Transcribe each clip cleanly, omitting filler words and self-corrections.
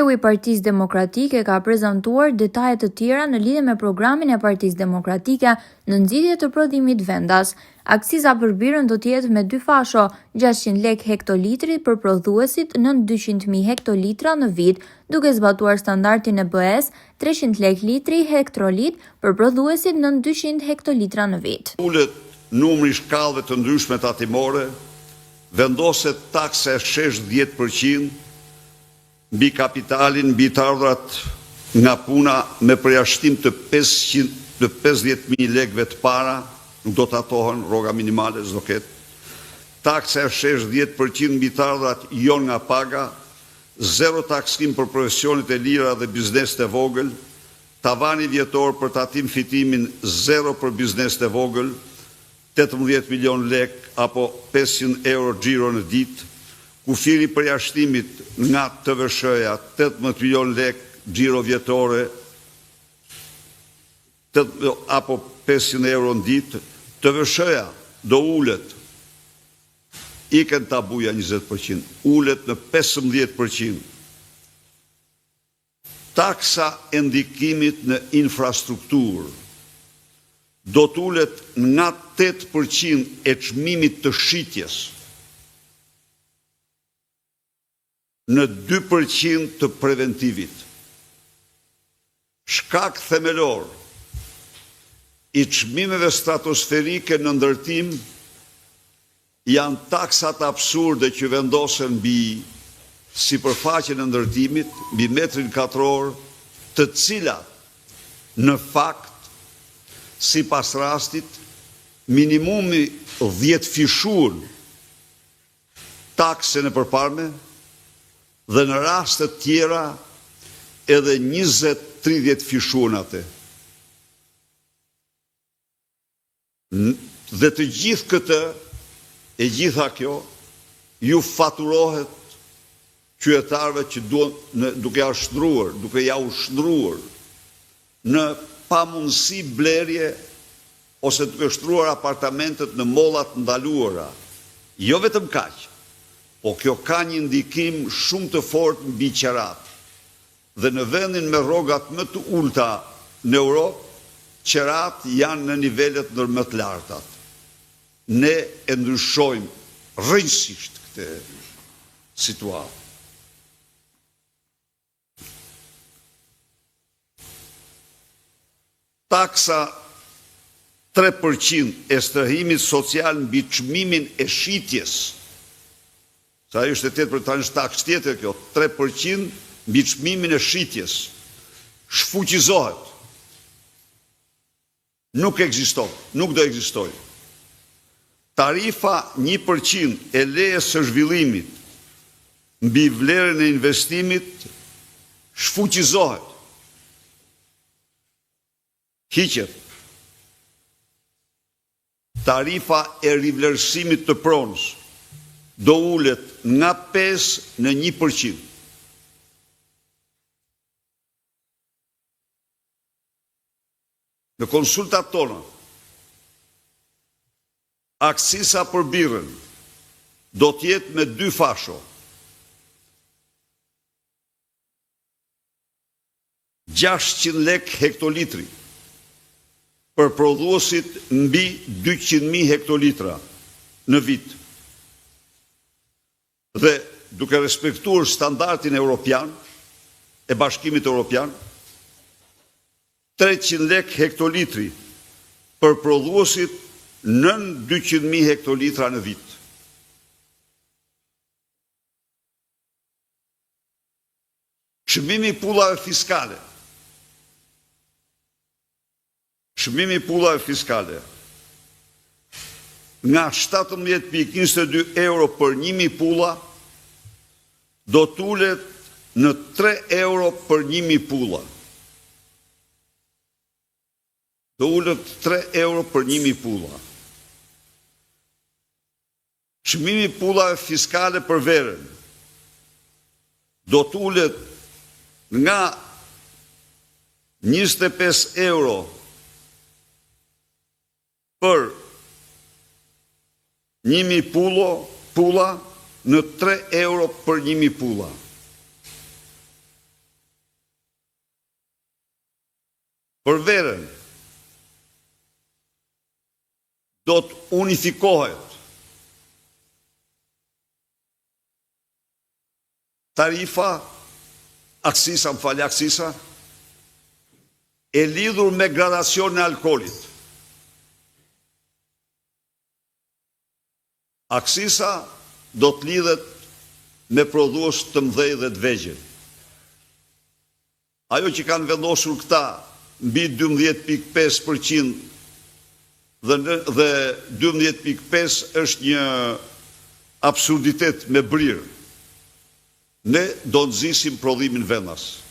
Kreu i Partisë Demokratike ka prezantuar detajet të tjera në lidhje me programin e Partisë Demokratike në nxitje të prodhimit vendas. Aksiza për birën do të jetë me 2 fasho, 600 lek hektolitri për prodhuesit nën 200.000 hektolitra në vit, duke zbatuar standardin e BE-s 300 lek litri hektolit për prodhuesit nën 200 hektolitra në vit. Ulet numri shkallëve të ndryshme tatimore, vendoset taksa e shesh 10% mbi kapitalin, mbi të ardhurat nga puna me përjashtim të 50.000 lekëve të para, nuk do të atohen, rroga minimale s'do ketë. Taksa e shesh 10% mbi të ardhurat jo nga paga, 0 taksim për profesionet e lira dhe bizneset e vogël, tavani vjetor për tatim fitimin 0 për bizneset e vogël, 18 milion lek apo 500 euro xhiro në ditë, kufiri përjashtimit nga TVSH-ja 18 milion lek xhiro vjetore apo 500 euro në ditë, TVSH-ja do ulet, iken tabuja 20%, ulet në 15%. Taksa e ndikimit në infrastrukturë do të ulet nga 8% e çmimit të shitjes në 2% të preventivit. Shkak themelor i çmimeve stratosferike në ndërtim janë taksat absurde që vendosen mbi sipërfaqen e ndërtimit, mbi metrin katror, të cilat në fakt, sipas rastit, minimumi 10 fishun taksën e përparme dhe në rastet tjera edhe 20-30 fishunate. Dhe të gjithë këtë, e gjitha kjo, ju faturohet qytetarëve që duke ja ushtruar në pamundësi blerje ose duke shtruar apartamentet në mollat ndaluara. Jo vetëm kaq, po kjo ka një ndikim shumë të fortë mbi qerat. Dhe në vendin me rrogat më të ulta në Europë, qerat janë në nivelet ndër më të lartat. Ne e ndryshojmë rrënjësisht këtë situatë. Taksa 3% e strehimit social mbi çmimin e shitjes. Sa ajo është 8% tani është taks tjetër kjo, 3% mbi çmimin e shitjes. Shfuqizohet. Nuk ekziston, nuk do ekzistojë. Tarifa 1% e lejes së zhvillimit mbi vlerën e investimit shfuqizohet. Hiqet. Tarifa e rivlerësimit të pronës do ulet nga 5 në 1%. Në konsultat tona, aksisa për birrën do të jetë me 2 fasho. 600 lek hektolitri për prodhuesit mbi 200.000 hektolitra në vit. Dhe duke respektuar standardin evropian e Bashkimit Evropian, 300 lek hektolitri për prodhuesit nën 200.000 hektolitra në vit. Çmimi i pullave fiskale. Çmimi i pullave fiskale nga 17.22 euro për 1.000 pulla do të ulet në 3 euro për 1.000 pulla. Do ulet 3 euro për 1.000 pulla. Çmimi i pullave fiskale për verën do të ulet nga 25 euro për 1.000 pulla në 3 euro për 1.000 pulla. Për verën do të unifikohet tarifa, aksisa, e lidhur me gradacion në alkoolit. Aksisa do të lidhet me prodhues të mëdhej dhe të vegjël. Ajo që kanë vendosur këta mbi 12.5% dhe 12.5 është një absurditet me brirë. Ne do nxisim prodhimin vendas.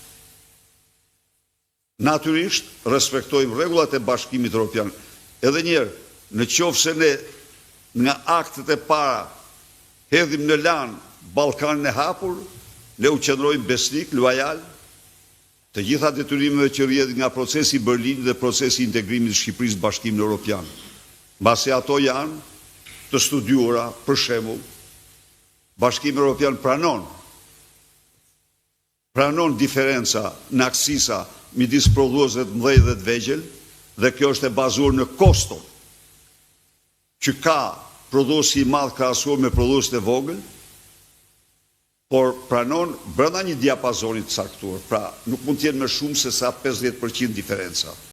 Natyrisht, respektojmë rregullat e Bashkimit Evropian. Edhe njerë, në qoftë se ne nga aktet e para hedhim në lanë Ballkanin e hapur, ne u qëndrojmë besnik, luajal, të gjitha detyrimeve që rrjedhin nga procesi i Berlinit dhe procesi i integrimit të Shqipërisë në Bashkimin Evropian. Mbasi ato janë të studiuara, për shembull, Bashkimi Evropian pranon diferenca në aksisa midis prodhuesve të mëdhenj dhe të vegjël, dhe kjo është e bazuar në koston që ka prodhuesi i madh krahasuar me prodhuesin e vogël, por pranon brenda një diapazoni të caktuar, pra nuk mund të jenë më shumë se sa 50% diferenca.